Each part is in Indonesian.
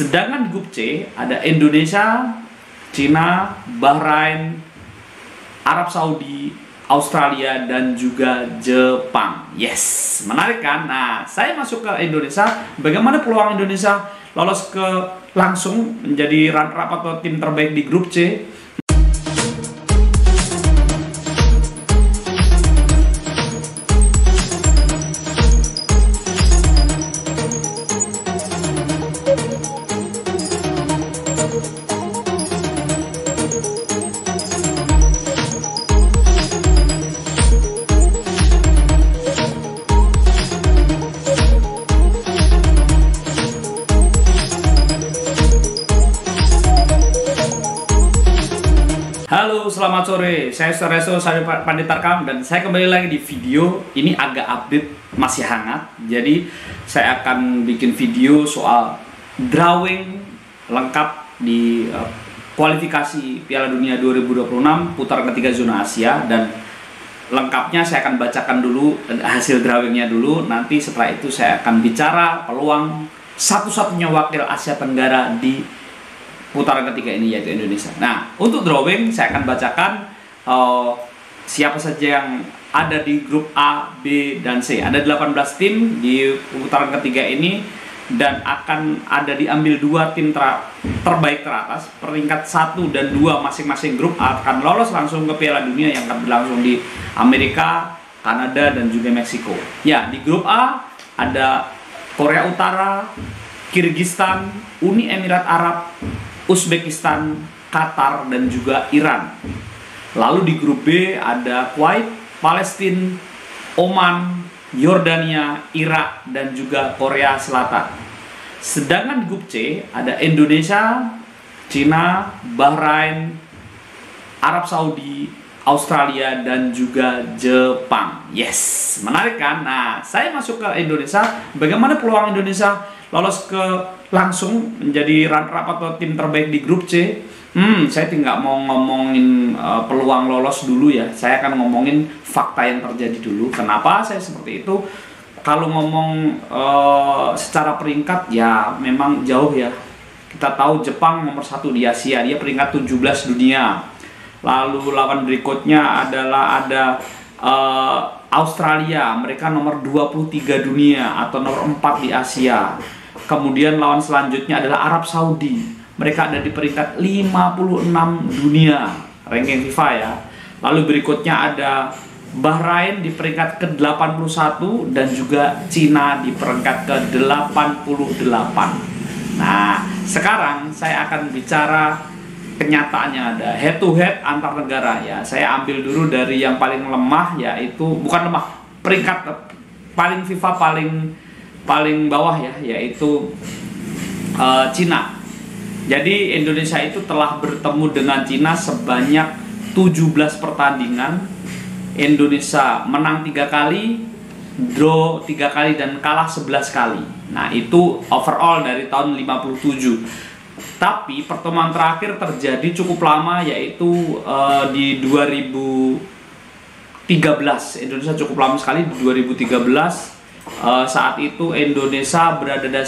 Sedangkan grup C ada Indonesia, Cina, Bahrain, Arab Saudi, Australia, dan juga Jepang. Yes, menarik kan? Nah, saya masuk ke Indonesia. Bagaimana peluang Indonesia lolos ke langsung menjadi runner-up atau tim terbaik di grup C? Halo, selamat sore. Saya Sureso Panditarkam dan saya kembali lagi di video. Ini agak update, masih hangat. Jadi saya akan bikin video soal drawing lengkap di kualifikasi Piala Dunia 2026 putaran ketiga zona Asia, dan lengkapnya saya akan bacakan dulu hasil drawingnya dulu. Nanti setelah itu saya akan bicara peluang satu-satunya wakil Asia Tenggara di putaran ketiga ini, yaitu Indonesia. Nah, untuk drawing saya akan bacakan siapa saja yang ada di grup A, B, dan C. Ada 18 tim di putaran ketiga ini, dan akan ada diambil dua tim terbaik teratas. Peringkat 1 dan 2 masing-masing grup akan lolos langsung ke Piala Dunia yang akan berlangsung di Amerika, Kanada, dan juga Meksiko. Ya, di grup A ada Korea Utara, Kirgistan, Uni Emirat Arab, Uzbekistan, Qatar, dan juga Iran. Lalu di grup B ada Kuwait, Palestina, Oman, Yordania, Irak, dan juga Korea Selatan. Sedangkan di grup C ada Indonesia, Cina, Bahrain, Arab Saudi, Australia, dan juga Jepang. Yes, menarik kan? Nah, saya masuk ke Indonesia. Bagaimana peluang Indonesia lolos ke langsung menjadi runner-up atau tim terbaik di grup C? Saya tidak mau ngomongin peluang lolos dulu ya. Saya akan ngomongin fakta yang terjadi dulu. Kenapa saya seperti itu? Kalau ngomong secara peringkat, ya memang jauh ya. Kita tahu Jepang nomor 1 di Asia, dia peringkat 17 dunia. Lalu lawan berikutnya adalah ada Australia, mereka nomor 23 dunia atau nomor 4 di Asia. Kemudian lawan selanjutnya adalah Arab Saudi, mereka ada di peringkat 56 dunia ranking FIFA ya. Lalu berikutnya ada Bahrain di peringkat ke-81 dan juga Cina di peringkat ke-88. Nah, sekarang saya akan bicara kenyataannya. Ada head to head antar negara ya. Saya ambil dulu dari yang paling lemah, yaitu bukan lemah, peringkat paling FIFA paling bawah ya, yaitu Cina. Jadi Indonesia itu telah bertemu dengan Cina sebanyak 17 pertandingan. Indonesia menang 3 kali, draw 3 kali, dan kalah 11 kali. Nah, itu overall dari tahun 57. Tapi pertemuan terakhir terjadi cukup lama, yaitu di 2013. Indonesia cukup lama sekali di 2013. Saat itu Indonesia berada di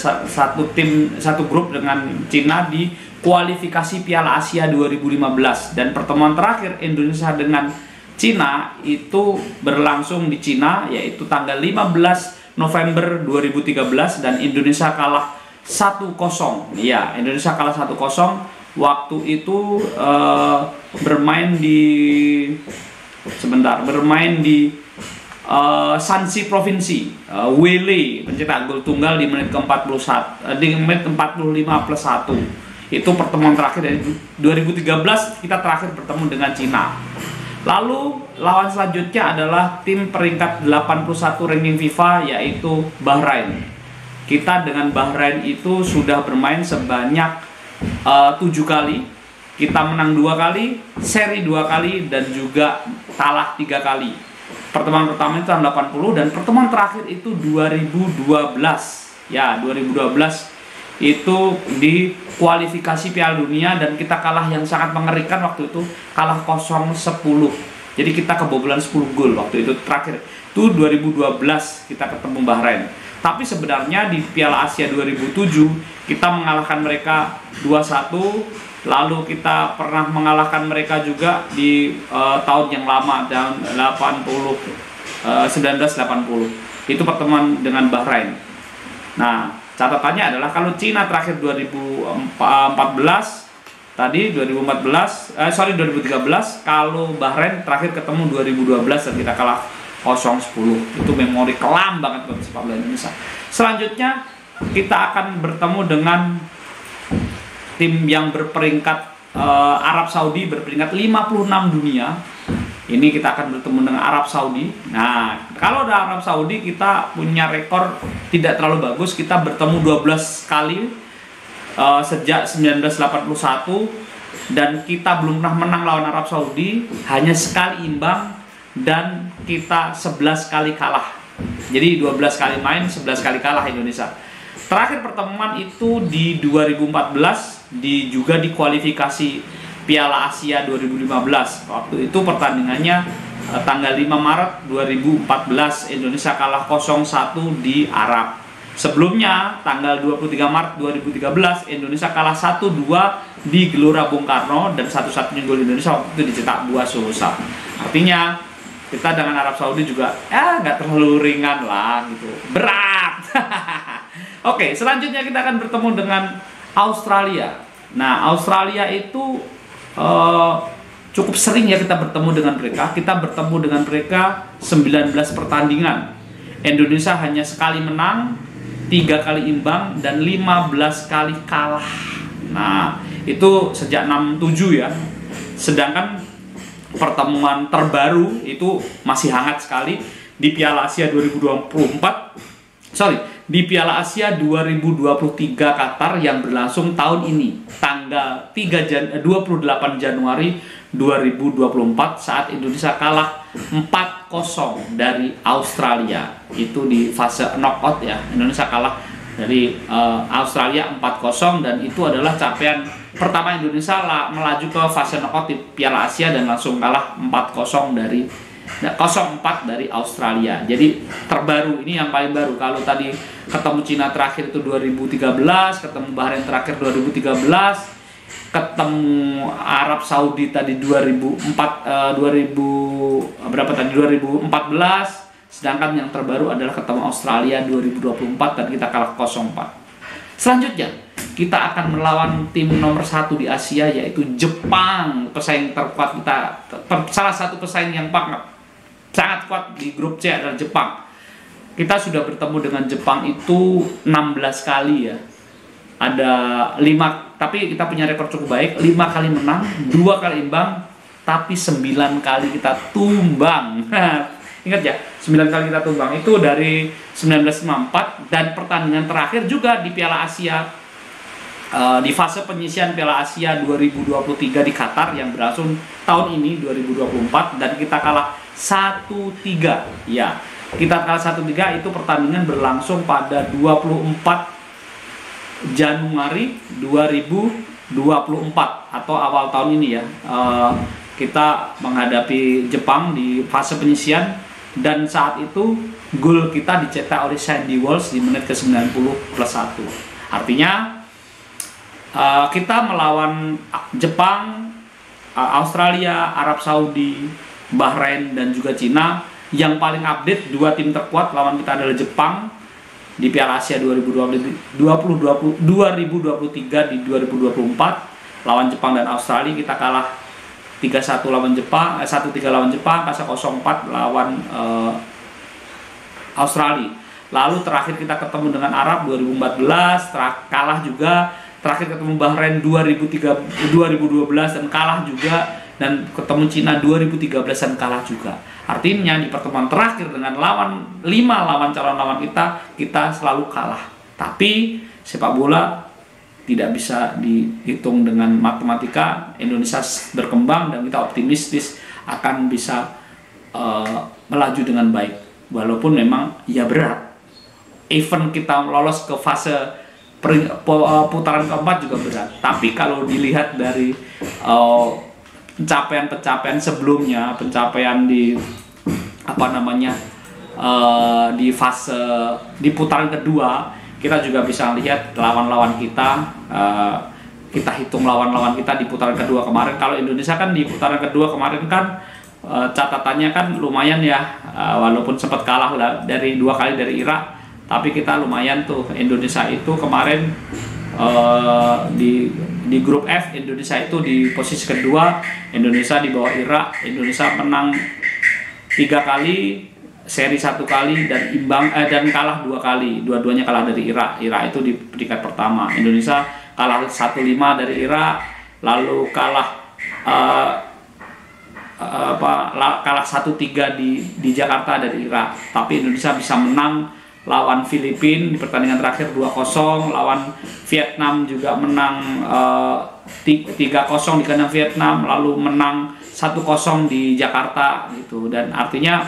satu grup dengan Cina di kualifikasi Piala Asia 2015. Dan pertemuan terakhir Indonesia dengan Cina itu berlangsung di Cina, yaitu tanggal 15 November 2013, dan Indonesia kalah 1-0. Iya, Indonesia kalah 1-0. Waktu itu bermain di Shanxi Provinsi. Wele pencetak gol tunggal di menit ke-41, di menit 45 plus 1. Itu pertemuan terakhir dari 2013, kita terakhir bertemu dengan Cina. Lalu lawan selanjutnya adalah tim peringkat 81 ranking FIFA, yaitu Bahrain. Kita dengan Bahrain itu sudah bermain sebanyak 7 kali. Kita menang 2 kali, seri 2 kali, dan juga kalah 3 kali. Pertemuan pertama itu tahun 80, dan pertemuan terakhir itu 2012. Ya, 2012 itu di kualifikasi Piala Dunia, dan kita kalah yang sangat mengerikan waktu itu, kalah 0-10. Jadi kita kebobolan 10 gol waktu itu terakhir. Itu 2012 kita ketemu Bahrain. Tapi sebenarnya di Piala Asia 2007 kita mengalahkan mereka 2-1, lalu kita pernah mengalahkan mereka juga di tahun yang lama, tahun 1980. Itu pertemuan dengan Bahrain. Nah, catatannya adalah kalau Cina terakhir 2013, 2013, kalau Bahrain terakhir ketemu 2012 dan kita kalah 0-10. Itu memori kelam banget buat sepak bola Indonesia. Selanjutnya kita akan bertemu dengan tim yang berperingkat Arab Saudi, berperingkat 56 dunia. Ini kita akan bertemu dengan Arab Saudi. Nah, kalau di Arab Saudi kita punya rekor tidak terlalu bagus. Kita bertemu 12 kali sejak 1981 dan kita belum pernah menang lawan Arab Saudi, hanya sekali imbang dan kita 11 kali kalah. Jadi 12 kali main, 11 kali kalah Indonesia. Terakhir pertemuan itu di 2014 juga di kualifikasi Piala Asia 2015. Waktu itu pertandingannya tanggal 5 Maret 2014 Indonesia kalah 0-1 di Arab. Sebelumnya tanggal 23 Maret 2013 Indonesia kalah 1-2 di Gelora Bung Karno dan satu-satunya gol Indonesia waktu itu dicetak Buas Solosa. Artinya kita dengan Arab Saudi juga nggak terlalu ringan lah gitu, berat. Oke, selanjutnya kita akan bertemu dengan Australia. Nah, Australia itu cukup sering ya kita bertemu dengan mereka. Kita bertemu dengan mereka 19 pertandingan. Indonesia hanya sekali menang, 3 kali imbang, dan 15 kali kalah. Nah, itu sejak 67 ya. Sedangkan pertemuan terbaru itu masih hangat sekali di Piala Asia 2023 Qatar yang berlangsung tahun ini tanggal 28 Januari 2024 saat Indonesia kalah 4-0 dari Australia. Itu di fase knockout ya. Indonesia kalah dari Australia 4-0 dan itu adalah capaian pertama Indonesia melaju ke fase knockout di Piala Asia dan langsung kalah 0-4 dari Australia. Jadi terbaru, ini yang paling baru. Kalau tadi ketemu Cina terakhir itu 2013, ketemu Bahrain terakhir 2013, ketemu Arab Saudi tadi 2014, sedangkan yang terbaru adalah ketemu Australia 2024 dan kita kalah 0-4. Selanjutnya kita akan melawan tim nomor 1 di Asia yaitu Jepang, pesaing terkuat kita, salah satu pesaing yang sangat kuat di grup C adalah Jepang. Kita sudah bertemu dengan Jepang itu 16 kali ya. Ada 5, tapi kita punya rekor cukup baik, 5 kali menang, 2 kali imbang, tapi 9 kali kita tumbang. Ingat ya, 9 kali kita tumbang itu dari 1954 dan pertandingan terakhir juga di Piala Asia di fase penyisian Piala Asia 2023 di Qatar yang berlangsung tahun ini 2024 dan kita kalah 1-3 ya. Kita kalah 1-3 itu pertandingan berlangsung pada 24 Januari 2024 atau awal tahun ini ya. Kita menghadapi Jepang di fase penyisian dan saat itu gol kita dicetak oleh Sandy Walsh di menit ke-90 plus 1. Artinya kita melawan Jepang, Australia, Arab Saudi, Bahrain dan juga Cina. Yang paling update 2 tim terkuat lawan kita adalah Jepang di Piala Asia 2023 di 2024 lawan Jepang dan Australia kita kalah 3-1 lawan Jepang, 1-3 lawan Jepang, kalah 0-4 lawan Australia. Lalu terakhir kita ketemu dengan Arab 2014, kalah juga. Terakhir ketemu Bahrain 2012 dan kalah juga, dan ketemu Cina 2013 dan kalah juga. Artinya di pertemuan terakhir dengan 5 lawan calon lawan kita selalu kalah. Tapi sepak bola tidak bisa dihitung dengan matematika. Indonesia berkembang dan kita optimistis akan bisa melaju dengan baik. Walaupun memang ya berat. Event kita lolos ke fase putaran keempat juga berat. Tapi kalau dilihat dari pencapaian sebelumnya, pencapaian di di fase di putaran kedua kita juga bisa lihat lawan-lawan kita. Kita hitung lawan-lawan kita di putaran kedua kemarin. Kalau Indonesia kan di putaran kedua kemarin kan catatannya kan lumayan ya, walaupun sempat kalah dari 2 kali dari Irak, tapi kita lumayan tuh. Indonesia itu kemarin di grup F, Indonesia itu di posisi kedua, Indonesia di bawah Irak. Indonesia menang 3 kali, seri 1 kali, dan imbang dan kalah 2 kali. Dua-duanya kalah dari Irak. Irak itu di peringkat pertama. Indonesia kalah 1-5 dari Irak, lalu kalah kalah 1-3 di Jakarta dari Irak. Tapi Indonesia bisa menang lawan Filipina di pertandingan terakhir 2-0, lawan Vietnam juga menang 3-0 di kandang Vietnam, lalu menang 1-0 di Jakarta gitu. Dan artinya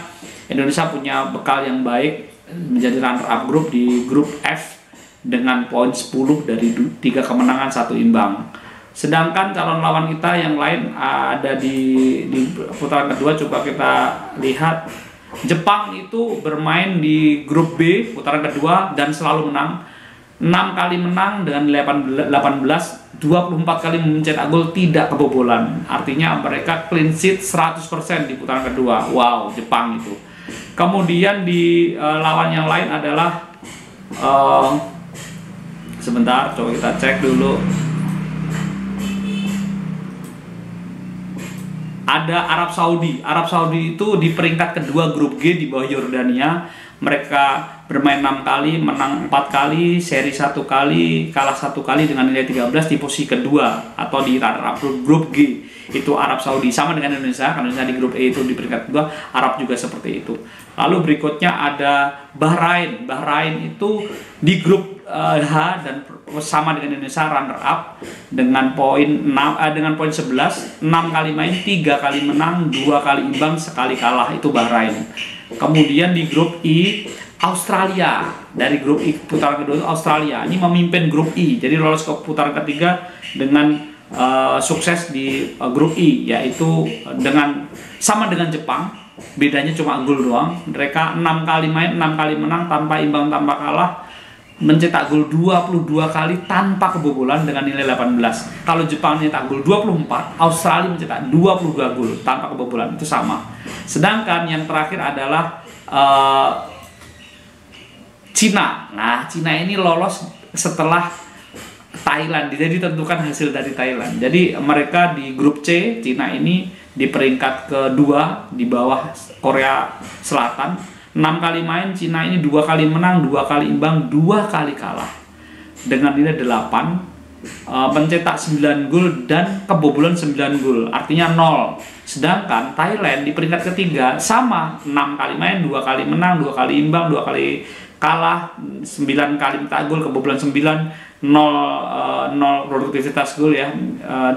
Indonesia punya bekal yang baik menjadi runner up grup di grup F dengan poin 10 dari 3 kemenangan 1 imbang. Sedangkan calon lawan kita yang lain ada di putaran kedua. Coba kita lihat, Jepang itu bermain di grup B putaran kedua dan selalu menang. 6 kali menang dengan 18, 24 kali mencetak gol tidak kebobolan. Artinya mereka clean sheet 100% di putaran kedua. Wow, Jepang itu. Kemudian di lawan yang lain adalah sebentar, coba kita cek dulu. Ada Arab Saudi. Arab Saudi itu di peringkat kedua grup G di bawah Yordania. Mereka bermain 6 kali, menang 4 kali, seri 1 kali, kalah 1 kali dengan nilai 13 di posisi kedua atau di runner up grup G. Itu Arab Saudi, sama dengan Indonesia. Karena Indonesia di grup E itu di peringkat kedua, Arab juga seperti itu. Lalu berikutnya ada Bahrain. Bahrain itu di grup H dan sama dengan Indonesia, runner up dengan poin 11, 6 kali main, 3 kali menang, 2 kali imbang, 1 kalah. Itu Bahrain. Kemudian di grup I, Australia. Dari grup I putaran kedua itu Australia ini memimpin grup I, jadi lolos ke putaran ketiga dengan sukses di grup I, yaitu sama dengan Jepang, bedanya cuma gol doang. Mereka 6 kali main, 6 kali menang, tanpa imbang, tanpa kalah, mencetak gol 22 kali tanpa kebobolan dengan nilai 18. Kalau Jepang mencetak gol 24, Australia mencetak 22 gol tanpa kebobolan, itu sama. Sedangkan yang terakhir adalah Cina. Nah, Cina ini lolos setelah Thailand, jadi ditentukan hasil dari Thailand. Jadi mereka di grup C, Cina ini di peringkat kedua di bawah Korea Selatan. 6 kali main, Cina ini 2 kali menang, 2 kali imbang, 2 kali kalah dengan nilai 8, mencetak 9 gol dan kebobolan 9 gol, artinya 0. Sedangkan Thailand di peringkat ketiga sama, 6 kali main, 2 kali menang, 2 kali imbang, 2 kali kalah, 9 kali mencetak gol, kebobolan 9, 0 produktivitas gol ya,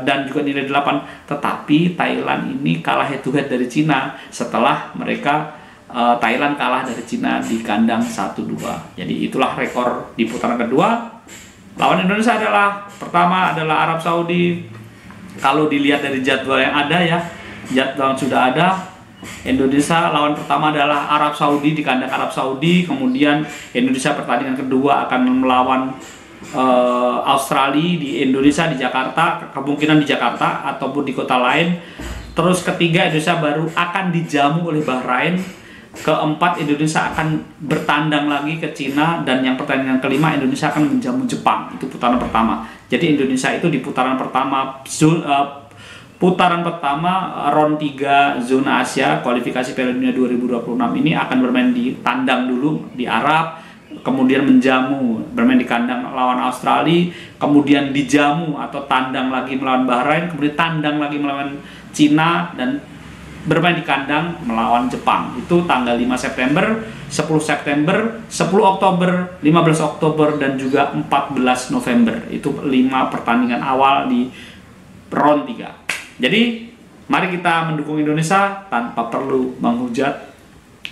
dan juga nilai 8. Tetapi Thailand ini kalah head to head dari Cina setelah mereka Thailand kalah dari Cina di kandang 1-2. Jadi itulah rekor di putaran kedua. Lawan Indonesia pertama adalah Arab Saudi. Kalau dilihat dari jadwal yang ada ya, jadwal yang sudah ada, Indonesia lawan pertama adalah Arab Saudi di kandang Arab Saudi. Kemudian Indonesia pertandingan kedua akan melawan Australia di Indonesia, di Jakarta, kemungkinan di Jakarta ataupun di kota lain. Terus ketiga, Indonesia baru akan dijamu oleh Bahrain. Keempat, Indonesia akan bertandang lagi ke Cina, dan yang pertandingan kelima Indonesia akan menjamu Jepang. Itu putaran pertama. Jadi Indonesia itu di putaran pertama round 3 zona Asia kualifikasi Piala Dunia 2026 ini akan bermain di tandang dulu di Arab, kemudian bermain di kandang lawan Australia, kemudian dijamu atau tandang lagi melawan Bahrain, kemudian tandang lagi melawan Cina, dan bermain di kandang melawan Jepang. Itu tanggal 5 September, 10 September, 10 Oktober, 15 Oktober, dan juga 14 November. Itu 5 pertandingan awal di round 3. Jadi, mari kita mendukung Indonesia tanpa perlu menghujat,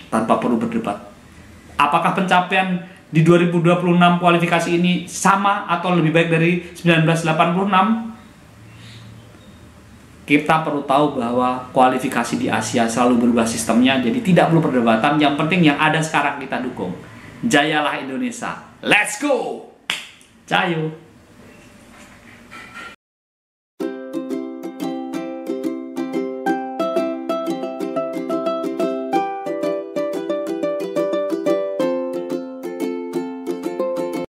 tanpa perlu berdebat. Apakah pencapaian di 2026 kualifikasi ini sama atau lebih baik dari 1986? kita perlu tahu bahwa kualifikasi di Asia selalu berubah sistemnya, jadi tidak perlu perdebatan. Yang penting yang ada sekarang kita dukung. Jayalah Indonesia. Let's go. Cayo.